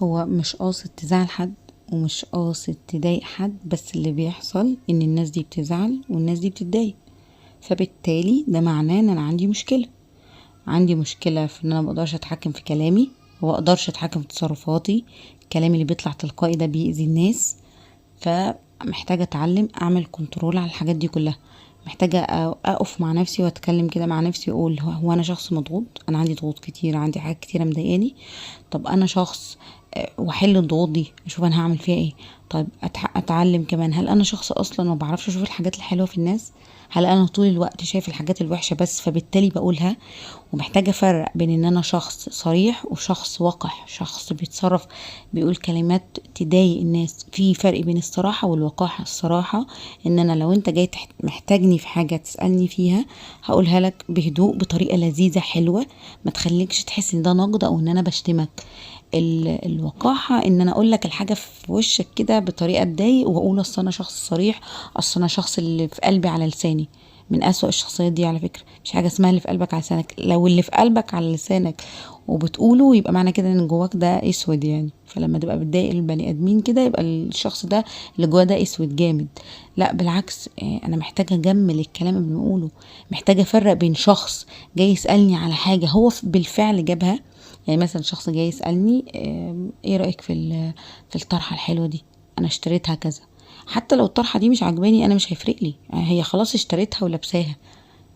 هو مش قاصد تزعل حد ومش قاصد تضايق حد، بس اللي بيحصل ان الناس دي بتزعل والناس دي بتتضايق، فبالتالي ده معناه ان انا عندي مشكلة في ان انا مقدرش اتحكم في كلامي ومقدرش اتحكم في تصرفاتي. الكلام اللي بيطلع تلقائي ده بيأذي الناس، فمحتاجة اتعلم اعمل كنترول على الحاجات دي كلها. محتاجة اقف مع نفسي واتكلم كده مع نفسي واقول هو انا شخص مضغوط، انا عندي ضغوط كتير، عندي حاجات كتيرة مضايقاني. طب انا شخص واحل الضغوط دي اشوف انا هعمل فيها ايه. طيب اتعلم كمان، هل انا شخص اصلا ما بعرفش اشوف الحاجات الحلوة في الناس؟ هل انا طول الوقت شايف الحاجات الوحشة بس فبالتالي بقولها؟ ومحتاجة افرق بين ان انا شخص صريح وشخص وقح، شخص بيتصرف بيقول كلمات تضايق الناس. في فرق بين الصراحة والوقاحة. الصراحة ان انا لو انت جاي محتاجني في حاجة تسألني فيها هقولها لك بهدوء بطريقة لذيذة حلوة، ما تخليكش تحس ان ده نقد او ان انا بشتمك. الوقاحة ان انا اقول لك الحاجة في وشك كده بطريقة تضايق واقول اصل انا شخص صريح، اصل انا شخص اللي في قلبي على لساني. من اسوأ الشخصيات دي على فكرة. مش حاجة اسمها اللي في قلبك على لسانك، لو اللي في قلبك على لسانك وبتقوله يبقى معنى كده ان جواك ده اسود يعني. فلما تبقى بتضايق البني ادمين كده يبقى الشخص ده اللي جواه ده اسود جامد. لا بالعكس، انا محتاجة اجمل الكلام اللي بنقوله. محتاجة افرق بين شخص جاي يسألني على حاجة هو بالفعل جابها. يعني مثلا شخص جاي يسألني ايه رأيك في الطرحة الحلوة دي، انا اشتريتها كذا. حتى لو الطرحة دي مش عجباني انا مش هيفرق لي، هي خلاص اشتريتها ولابساها.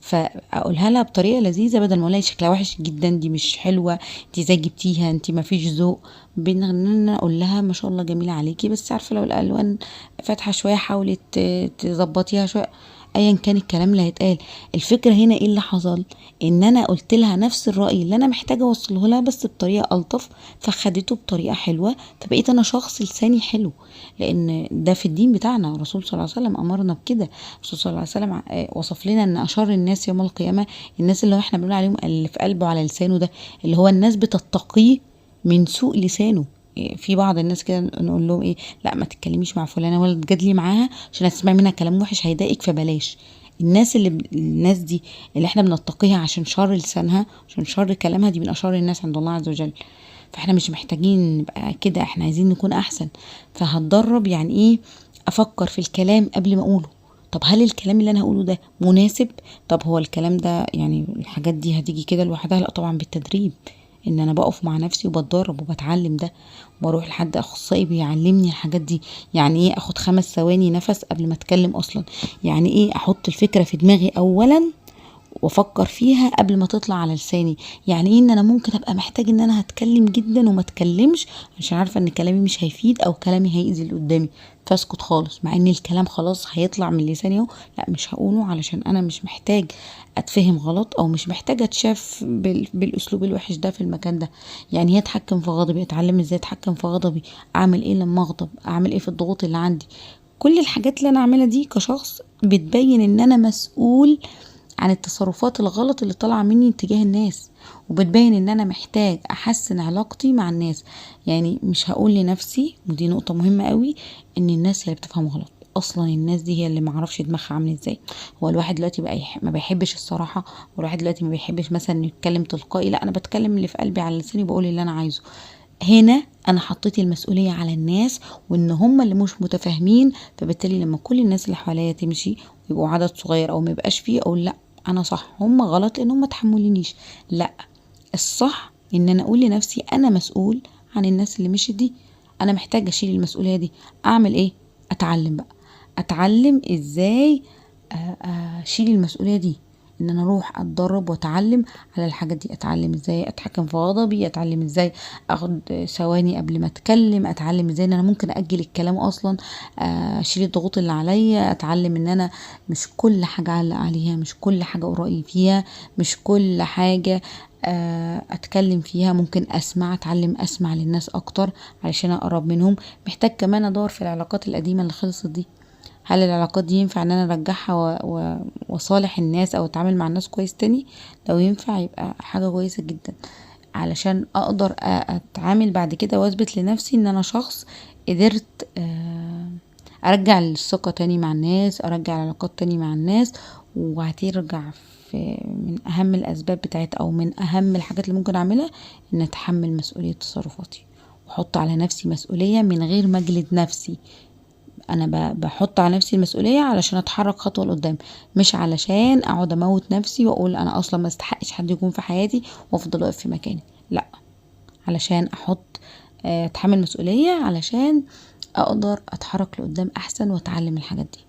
فاقولها لها بطريقه لذيذه بدل ما اقول لها شكلها وحش جدا، دي مش حلوه، دي ازاي جبتيها، انت ما فيش ذوق. بين ان انا اقول لها ما شاء الله جميله عليكي، بس عارفه لو الالوان فاتحه شويه حاولي تظبطيها شويه. ايا كان الكلام اللي هيتقال، الفكره هنا ايه اللي حصل؟ ان انا قلت لها نفس الراي اللي انا محتاجه اوصله لها بس بطريقه الطف، فخدته بطريقه حلوه، فبقيت انا شخص لساني حلو. لان ده في الدين بتاعنا، الرسول صلى الله عليه وسلم امرنا بكده. الرسول صلى الله عليه وسلم وصف لنا ان اشر الناس يوم القيامه الناس اللي هو احنا بنقول عليهم اللي في قلبه وعلى لسانه، ده اللي هو الناس بتتقيه من سوء لسانه. في بعض الناس كده نقول لهم ايه، لا ما تتكلميش مع فلانه ولا تجادلي معاها عشان هتسمعي منها كلام وحش هيضايقك فبلاش. الناس دي اللي احنا بنتقيها عشان شر لسانها عشان شر كلامها، دي من اشر الناس عند الله عز وجل. فاحنا مش محتاجين نبقى كده، احنا عايزين نكون احسن. فهتدرب يعني ايه افكر في الكلام قبل ما اقوله. طب هل الكلام اللي انا هقوله ده مناسب؟ طب هو الكلام ده يعني الحاجات دي هتيجي كده لوحدها؟ لا طبعا بالتدريب. ان انا بقف مع نفسي وبتدرب وبتعلم ده، وبروح لحد اخصائي بيعلمني الحاجات دي. يعني ايه اخد 5 ثواني نفس قبل ما اتكلم اصلا؟ يعني ايه احط الفكرة في دماغي اولا وافكر فيها قبل ما تطلع على لساني؟ يعني ايه ان انا ممكن ابقى محتاج ان انا هتكلم جدا وما اتكلمش عشان عارفه ان كلامي مش هيفيد او كلامي هيأذي اللي قدامي، فاسكت خالص مع ان الكلام خلاص هيطلع من لساني اهو، لا مش هقوله علشان انا مش محتاج اتفهم غلط او مش محتاجه اتشاف بالاسلوب الوحش ده في المكان ده. يعني هي اتحكم في غضبي، اتعلم ازاي اتحكم في غضبي، اعمل ايه لما اغضب، اعمل ايه في الضغوط اللي عندي. كل الحاجات اللي انا اعملها دي كشخص بتبين ان انا مسؤول عن التصرفات الغلط اللي طالعه مني تجاه الناس، وبتبين ان انا محتاج احسن علاقتي مع الناس. يعني مش هقول لنفسي، ودي نقطه مهمه قوي، ان الناس هي اللي بتفهم غلط. اصلا الناس دي هي اللي معرفش دماغها عامل ازاي. هو الواحد دلوقتي بقى ما بيحبش الصراحه، والواحد دلوقتي ما بيحبش مثلا يتكلم تلقائي، لا انا بتكلم اللي في قلبي على لساني وبقول اللي انا عايزه. هنا انا حطيت المسؤوليه على الناس وان هم اللي مش متفاهمين، فبالتالي لما كل الناس اللي حواليا تمشي ويبقوا عدد صغير او ما يبقاش فيه اقول لا انا صح هم غلط لانهم ما تحملونيش. لا، الصح ان انا اقول لنفسي انا مسؤول عن الناس اللي مشيت دي، انا محتاجه اشيل المسؤوليه دي. اعمل ايه؟ اتعلم بقى، اتعلم ازاي اشيل المسؤوليه دي. ان انا اروح اتدرب واتعلم على الحاجات دي، اتعلم ازاي اتحكم في غضبي، اتعلم ازاي اخد ثواني قبل ما اتكلم، اتعلم ازاي ان انا ممكن اجل الكلام اصلا، اشيل الضغوط اللي عليا، اتعلم ان انا مش كل حاجة اعلق عليها، مش كل حاجة ارائي فيها، مش كل حاجة اتكلم فيها. ممكن اسمع، اتعلم اسمع للناس اكتر علشان اقرب منهم. محتاج كمان ادور في العلاقات القديمة اللي خلصت دي، هل العلاقات دي ينفع ان انا ارجعها وصالح الناس او اتعامل مع الناس كويس تاني؟ لو ينفع يبقى حاجة كويسة جدا، علشان اقدر اتعامل بعد كده واثبت لنفسي ان انا شخص قدرت ارجع الثقة تاني مع الناس، ارجع العلاقات تاني مع الناس. وهترجع من اهم الاسباب بتاعت او من اهم الحاجات اللي ممكن اعملها ان اتحمل مسؤولية تصرفاتي واحط على نفسي مسؤولية من غير ما اجلد نفسي. انا بحط على نفسي المسؤولية علشان اتحرك خطوة لقدام، مش علشان اقعد اموت نفسي واقول انا اصلا ما استحقش حد يكون في حياتي وافضل واقف في مكاني. لا، علشان احط اتحمل مسؤولية علشان اقدر اتحرك لقدام احسن واتعلم الحاجات دي.